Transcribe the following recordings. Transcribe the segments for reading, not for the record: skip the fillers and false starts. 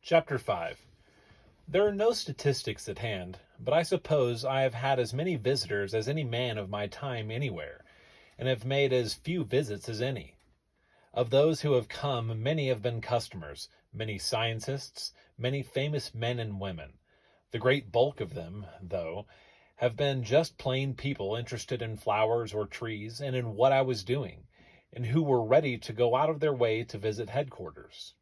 Chapter 5. There are no statistics at hand, but I suppose I have had as many visitors as any man of my time anywhere, and have made as few visits as any. Of those who have come, many have been customers, many scientists, many famous men and women. The great bulk of them, though, have been just plain people interested in flowers or trees and in what I was doing, and who were ready to go out of their way to visit headquarters.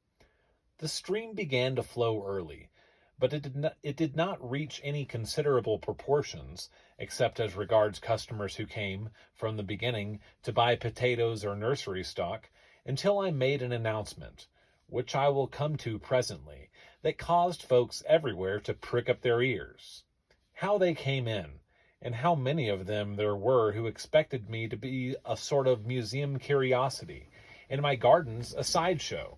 The stream began to flow early, but it did not reach any considerable proportions, except as regards customers who came, from the beginning, to buy potatoes or nursery stock, until I made an announcement, which I will come to presently, that caused folks everywhere to prick up their ears. How they came in, and how many of them there were who expected me to be a sort of museum curiosity, and my gardens a sideshow.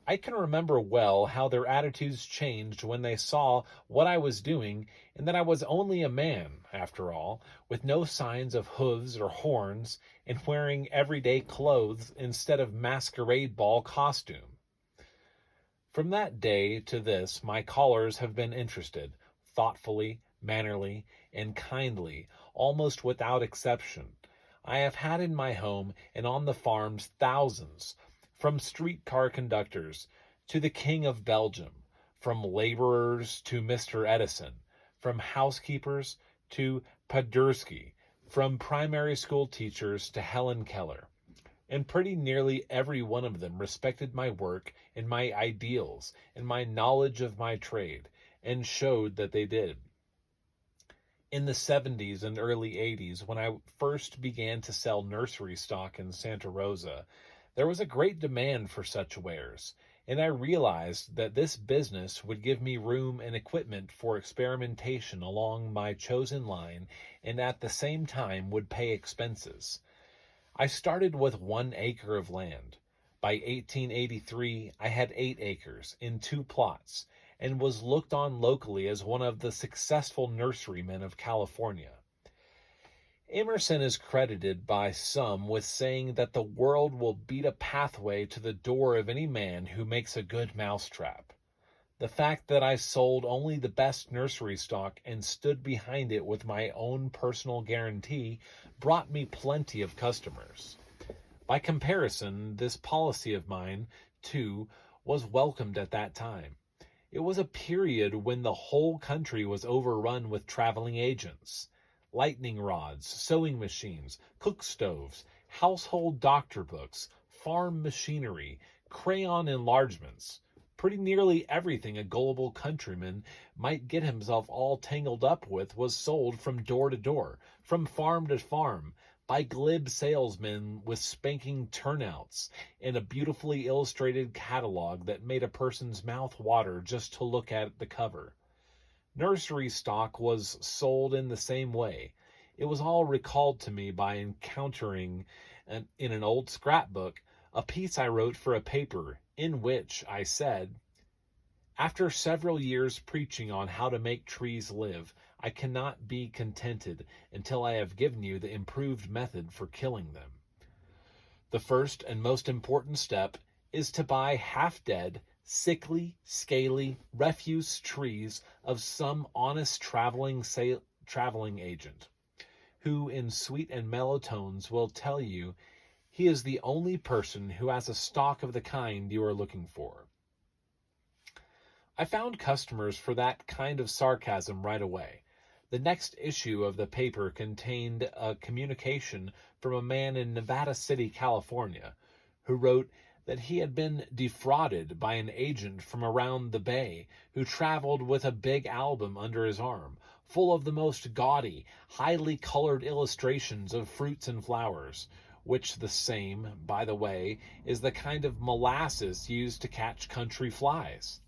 I can remember well how their attitudes changed when they saw what I was doing and that I was only a man, after all, with no signs of hooves or horns and wearing everyday clothes instead of masquerade ball costume. From that day to this my callers have been interested, thoughtfully, mannerly, and kindly, almost without exception. I have had in my home and on the farms thousands, from streetcar conductors to the King of Belgium, from laborers to Mr. Edison, from housekeepers to Paderski, from primary school teachers to Helen Keller. And pretty nearly every one of them respected my work and my ideals and my knowledge of my trade, and showed that they did. In the 70s and early 80s, when I first began to sell nursery stock in Santa Rosa, there was a great demand for such wares, and I realized that this business would give me room and equipment for experimentation along my chosen line, and at the same time would pay expenses. I started with 1 acre of land. By 1883, I had 8 acres in 2 plots, and was looked on locally as one of the successful nurserymen of California. Emerson is credited by some with saying that the world will beat a pathway to the door of any man who makes a good mousetrap. The fact that I sold only the best nursery stock and stood behind it with my own personal guarantee brought me plenty of customers. By comparison, this policy of mine, too, was welcomed at that time. It was a period when the whole country was overrun with traveling agents. Lightning rods, sewing machines, cook stoves, household doctor books, farm machinery, crayon enlargements. Pretty nearly everything a gullible countryman might get himself all tangled up with was sold from door to door, from farm to farm, by glib salesmen with spanking turnouts and a beautifully illustrated catalog that made a person's mouth water just to look at the cover. Nursery stock was sold in the same way. It was all recalled to me by encountering in an old scrapbook a piece I wrote for a paper in which I said, "After several years preaching on how to make trees live, I cannot be contented until I have given you the improved method for killing them. The first and most important step is to buy half-dead, sickly, scaly, refuse trees of some honest traveling agent, who in sweet and mellow tones will tell you he is the only person who has a stock of the kind you are looking for." I found customers for that kind of sarcasm right away. The next issue of the paper contained a communication from a man in Nevada City, California, who wrote that he had been defrauded by an agent from around the Bay who traveled with a big album under his arm, full of the most gaudy, highly colored illustrations of fruits and flowers, which the same, by the way, is the kind of molasses used to catch country flies.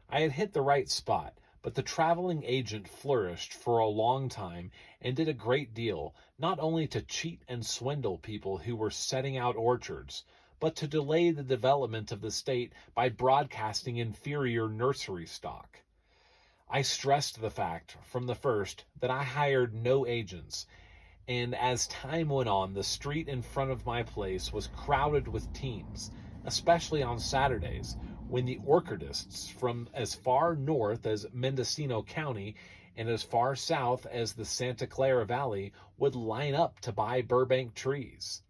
I had hit the right spot, but the traveling agent flourished for a long time and did a great deal, not only to cheat and swindle people who were setting out orchards, but to delay the development of the state by broadcasting inferior nursery stock. I stressed the fact from the first that I hired no agents, and as time went on, the street in front of my place was crowded with teams, especially on Saturdays, when the orchardists from as far north as Mendocino County and as far south as the Santa Clara Valley would line up to buy Burbank trees.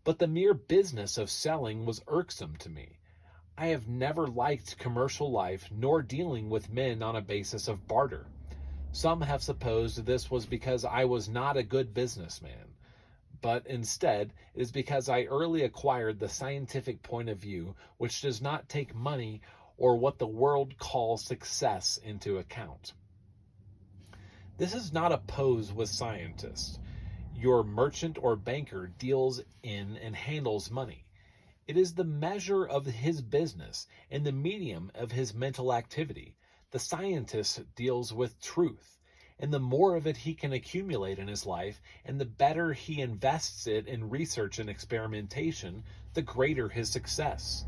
But the mere business of selling was irksome to me. I have never liked commercial life nor dealing with men on a basis of barter. Some have supposed this was because I was not a good businessman, but instead it is because I early acquired the scientific point of view which does not take money or what the world calls success into account. This is not a pose with scientists. Your merchant or banker deals in and handles money. It is the measure of his business and the medium of his mental activity. The scientist deals with truth, and the more of it he can accumulate in his life, and the better he invests it in research and experimentation, the greater his success.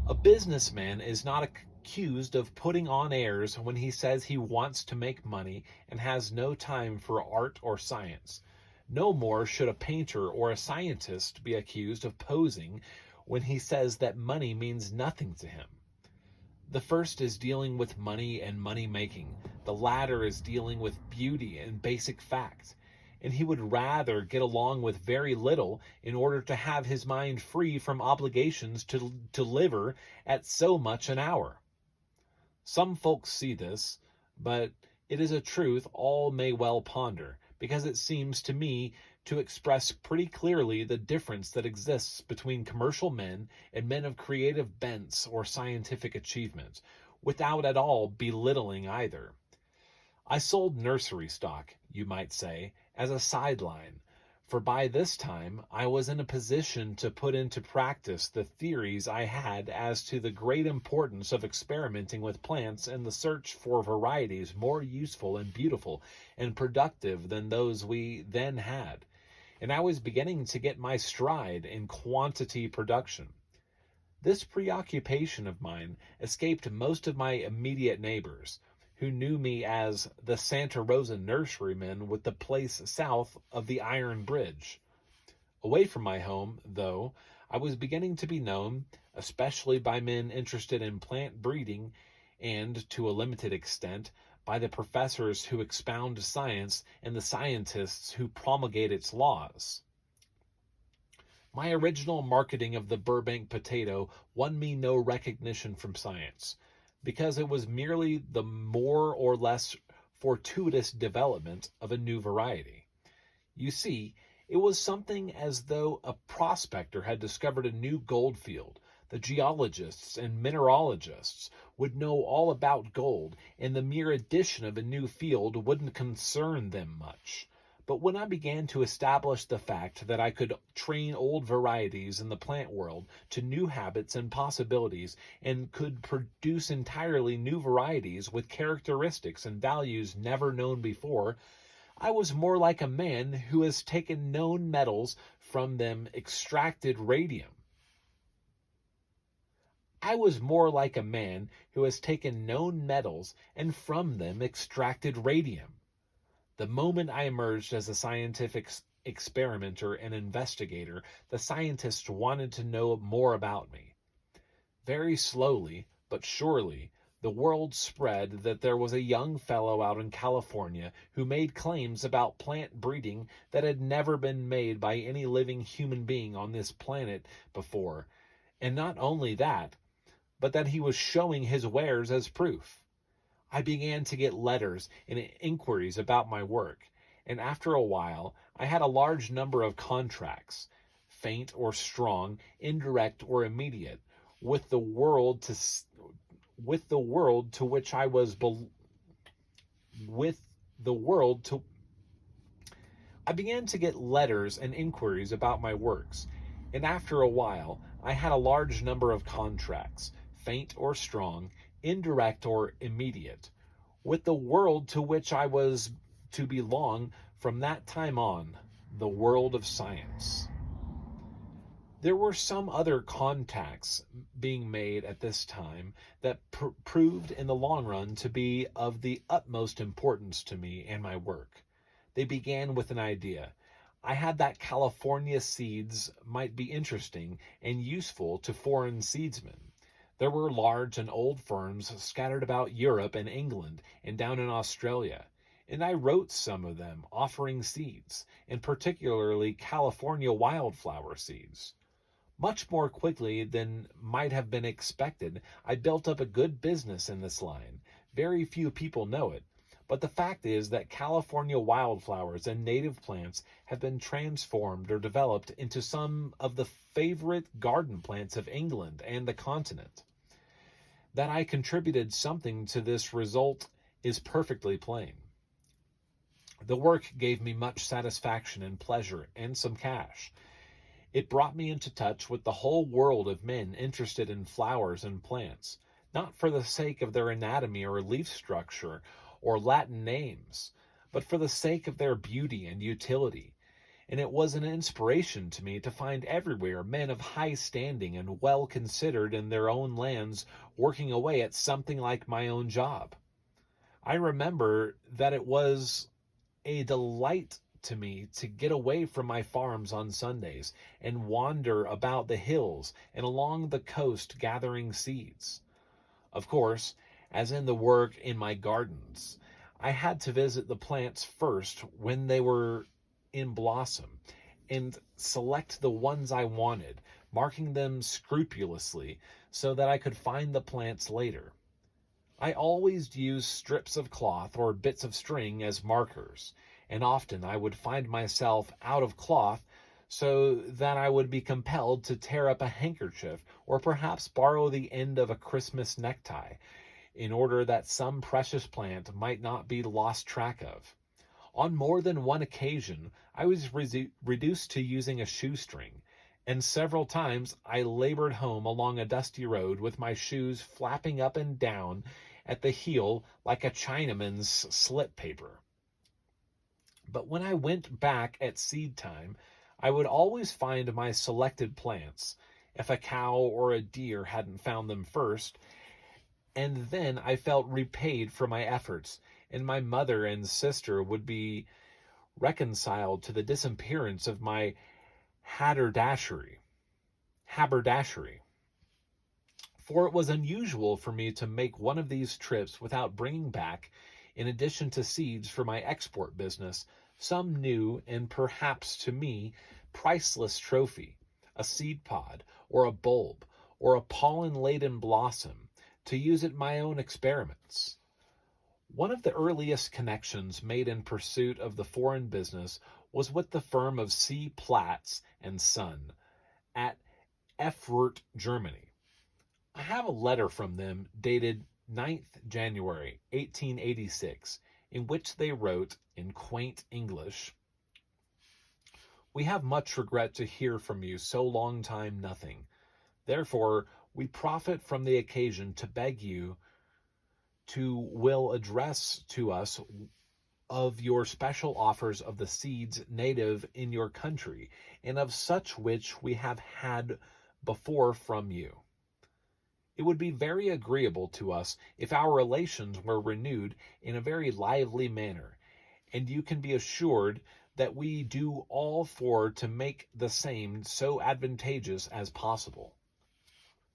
A businessman is not accused of putting on airs when he says he wants to make money and has no time for art or science. No more should a painter or a scientist be accused of posing when he says that money means nothing to him. The first is dealing with money and money making. The latter is dealing with beauty and basic fact. And he would rather get along with very little in order to have his mind free from obligations to deliver at so much an hour. Some folks see this, but it is a truth all may well ponder, because it seems to me to express pretty clearly the difference that exists between commercial men and men of creative bents or scientific achievement, without at all belittling either. I sold nursery stock, you might say, as a sideline, for by this time I was in a position to put into practice the theories I had as to the great importance of experimenting with plants in the search for varieties more useful and beautiful and productive than those we then had, and I was beginning to get my stride in quantity production. This preoccupation of mine escaped most of my immediate neighbors, who knew me as the Santa Rosa nurseryman with the place south of the Iron Bridge. Away from my home, though, I was beginning to be known, especially by men interested in plant breeding, and, to a limited extent, by the professors who expound science and the scientists who promulgate its laws. My original marketing of the Burbank potato won me no recognition from science, because it was merely the more or less fortuitous development of a new variety. You see, it was something as though a prospector had discovered a new gold field. The geologists and mineralogists would know all about gold, and the mere addition of a new field wouldn't concern them much. But when I began to establish the fact that I could train old varieties in the plant world to new habits and possibilities, and could produce entirely new varieties with characteristics and values never known before, I was more like a man who has taken known metals from them extracted radium. I was more like a man who has taken known metals and from them extracted radium. The moment I emerged as a scientific experimenter and investigator, the scientists wanted to know more about me. Very slowly, but surely, the word spread that there was a young fellow out in California who made claims about plant breeding that had never been made by any living human being on this planet before, and not only that, but that he was showing his wares as proof. I began to get letters and inquiries about my work, and after a while I had a large number of contracts, faint or strong, indirect or immediate, with the world to which I was I began to get letters and inquiries about my works, and after a while I had a large number of contracts, faint or strong, indirect or immediate, with the world to which I was to belong from that time on, the world of science. There were some other contacts being made at this time that proved in the long run to be of the utmost importance to me and my work. They began with an idea. I had that California seeds might be interesting and useful to foreign seedsmen. There were large and old firms scattered about Europe and England and down in Australia, and I wrote some of them offering seeds, and particularly California wildflower seeds. Much more quickly than might have been expected, I built up a good business in this line. Very few people know it, but the fact is that California wildflowers and native plants have been transformed or developed into some of the favorite garden plants of England and the continent. That I contributed something to this result is perfectly plain. The work gave me much satisfaction and pleasure and some cash. It brought me into touch with the whole world of men interested in flowers and plants, not for the sake of their anatomy or leaf structure or Latin names, but for the sake of their beauty and utility. And it was an inspiration to me to find everywhere men of high standing and well considered in their own lands working away at something like my own job. I remember that it was a delight to me to get away from my farms on Sundays and wander about the hills and along the coast gathering seeds. Of course, as in the work in my gardens, I had to visit the plants first when they were in blossom and select the ones I wanted, marking them scrupulously so that I could find the plants later. I always used strips of cloth or bits of string as markers, and often I would find myself out of cloth so that I would be compelled to tear up a handkerchief or perhaps borrow the end of a Christmas necktie in order that some precious plant might not be lost track of. On more than one occasion, I was reduced to using a shoestring, and several times I labored home along a dusty road with my shoes flapping up and down at the heel like a Chinaman's slip paper. But when I went back at seed time, I would always find my selected plants, if a cow or a deer hadn't found them first, and then I felt repaid for my efforts, and my mother and sister would be reconciled to the disappearance of my haberdashery. For it was unusual for me to make one of these trips without bringing back, in addition to seeds for my export business, some new and perhaps to me priceless trophy, a seed pod or a bulb or a pollen-laden blossom, to use at my own experiments. One of the earliest connections made in pursuit of the foreign business was with the firm of C. Platts and Son at Erfurt, Germany. I have a letter from them dated 9th January 1886, in which they wrote in quaint English, "We have much regret to hear from you so long time nothing. Therefore, we profit from the occasion to beg you to will address to us of your special offers of the seeds native in your country, and of such which we have had before from you. It would be very agreeable to us if our relations were renewed in a very lively manner, and you can be assured that we do all for to make the same so advantageous as possible.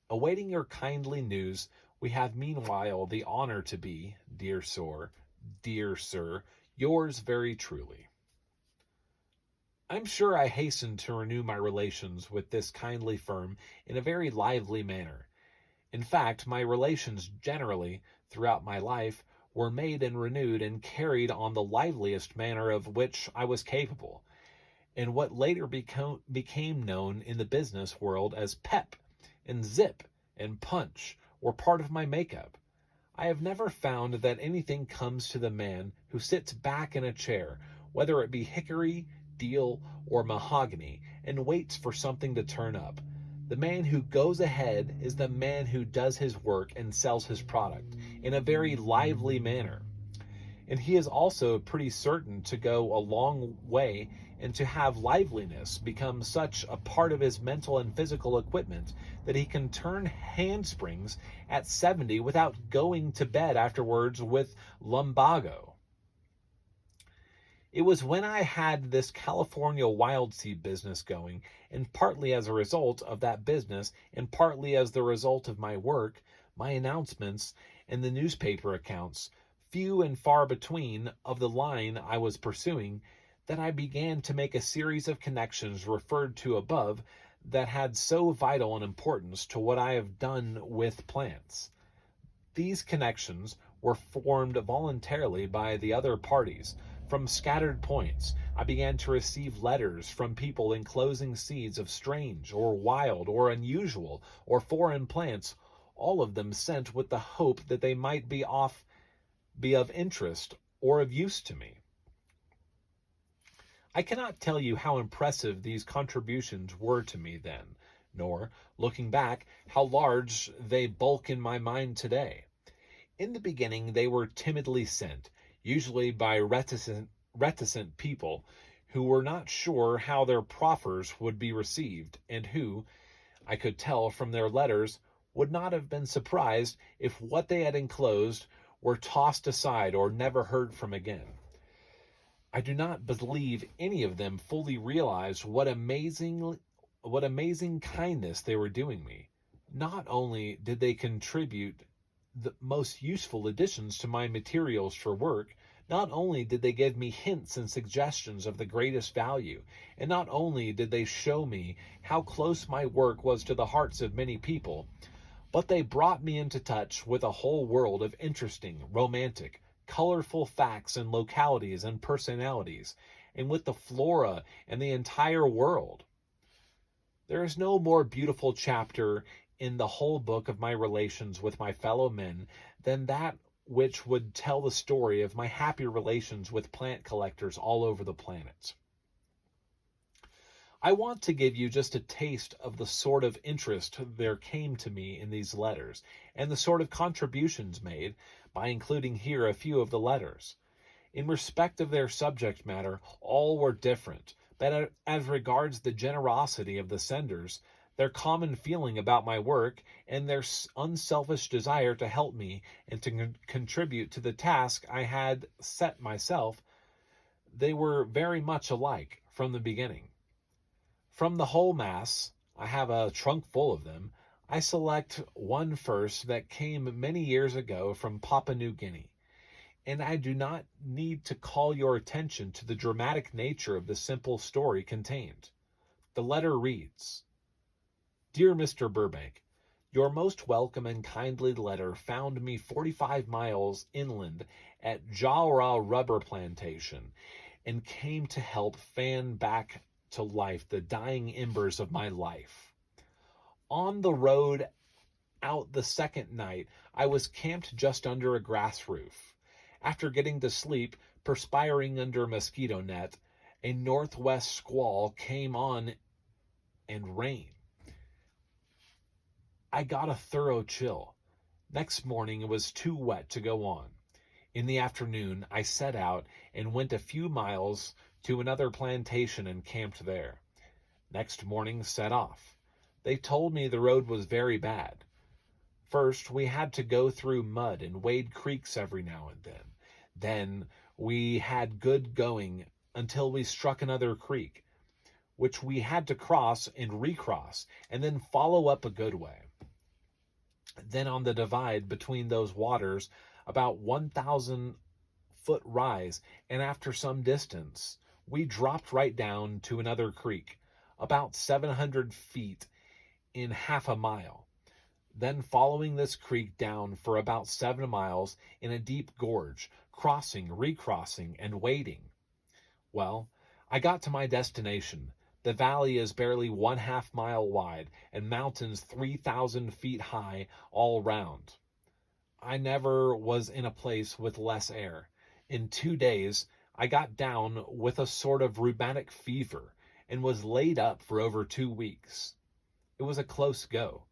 Awaiting your kindly news, we have meanwhile the honor to be, dear sir, yours very truly." I'm sure I hastened to renew my relations with this kindly firm in a very lively manner. In fact, my relations generally, throughout my life, were made and renewed and carried on the liveliest manner of which I was capable, and what later became known in the business world as pep and zip and punch were part of my makeup. I have never found that anything comes to the man who sits back in a chair, whether it be hickory, deal, or mahogany, and waits for something to turn up. The man who goes ahead is the man who does his work and sells his product in a very lively manner. And he is also pretty certain to go a long way and to have liveliness become such a part of his mental and physical equipment that he can turn handsprings at 70 without going to bed afterwards with lumbago. It was when I had this California wild seed business going, and partly as a result of that business, and partly as the result of my work, my announcements, and the newspaper accounts, few and far between, of the line I was pursuing, that I began to make a series of connections referred to above that had so vital an importance to what I have done with plants. These connections were formed voluntarily by the other parties. From scattered points, I began to receive letters from people enclosing seeds of strange, or wild, or unusual, or foreign plants, all of them sent with the hope that they might be of interest or of use to me. I cannot tell you how impressive these contributions were to me then, nor, looking back, how large they bulk in my mind today. In the beginning, they were timidly sent, usually by reticent people who were not sure how their proffers would be received, and who, I could tell from their letters, would not have been surprised if what they had enclosed were tossed aside or never heard from again. I do not believe any of them fully realized what amazing kindness they were doing me. Not only did they contribute the most useful additions to my materials for work, not only did they give me hints and suggestions of the greatest value, and not only did they show me how close my work was to the hearts of many people, but they brought me into touch with a whole world of interesting, romantic, colorful facts and localities and personalities, and with the flora and the entire world. There is no more beautiful chapter in the whole book of my relations with my fellow men than that which would tell the story of my happy relations with plant collectors all over the planet. I want to give you just a taste of the sort of interest there came to me in these letters, and the sort of contributions made, by including here a few of the letters. In respect of their subject matter, all were different, but as regards the generosity of the senders, their common feeling about my work, and their unselfish desire to help me and to contribute to the task I had set myself, they were very much alike from the beginning. From the whole mass, I have a trunk full of them, I select one first that came many years ago from Papua New Guinea, and I do not need to call your attention to the dramatic nature of the simple story contained. The letter reads, Dear Mr. Burbank, your most welcome and kindly letter found me 45 miles inland at Jawra Rubber Plantation and came to help fan back to life the dying embers of my life. On the road out the second night, I was camped just under a grass roof. After getting to sleep, perspiring under a mosquito net, a northwest squall came on and rain. I got a thorough chill. Next morning it was too wet to go on. In the afternoon I set out and went a few miles to another plantation and camped there. Next morning set off. They told me the road was very bad. First we had to go through mud and wade creeks every now and then. Then we had good going until we struck another creek, which we had to cross and recross, and then follow up a good way. Then on the divide between those waters, about 1,000-foot rise, and after some distance, we dropped right down to another creek, about 700 feet in half a mile. Then following this creek down for about 7 miles in a deep gorge, crossing, recrossing, and wading. Well, I got to my destination. The valley is barely 1/2 mile wide and mountains 3,000 feet high all round. I never was in a place with less air. In 2 days, I got down with a sort of rheumatic fever and was laid up for over 2 weeks. It was a close go.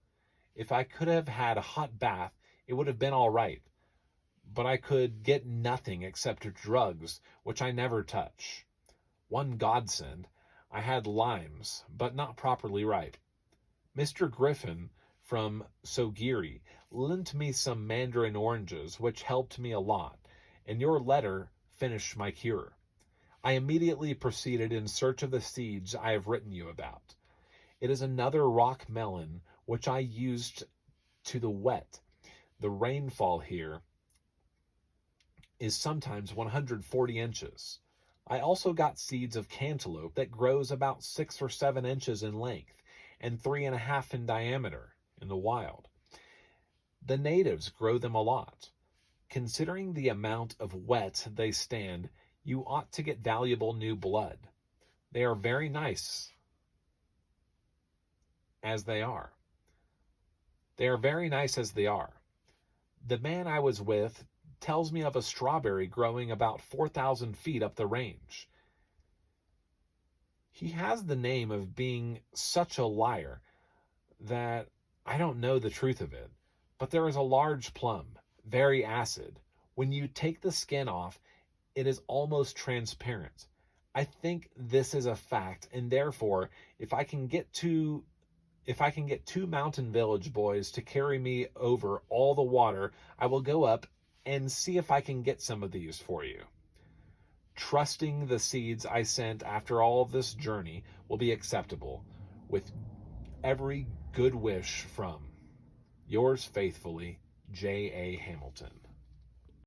If I could have had a hot bath, it would have been all right. But I could get nothing except drugs, which I never touch. One godsend, I had limes, but not properly ripe. Mr. Griffin from Sogiri lent me some mandarin oranges, which helped me a lot, and your letter finished my cure. I immediately proceeded in search of the seeds I have written you about. It is another rock melon which I used to the wet. The rainfall here is sometimes 140 inches. I also got seeds of cantaloupe that grows about 6 or 7 inches in length and 3.5 in diameter in the wild. The natives grow them a lot. Considering the amount of wet they stand, you ought to get valuable new blood. They are very nice as they are. They are very nice as they are. The man I was with tells me of a strawberry growing about 4,000 feet up the range. He has the name of being such a liar that I don't know the truth of it. But there is a large plum, very acid. When you take the skin off, it is almost transparent. I think this is a fact, and therefore, if I can get two mountain village boys to carry me over all the water, I will go up and see if I can get some of these for you. Trusting the seeds I sent after all of this journey will be acceptable, with every good wish from yours faithfully, J.A. Hamilton.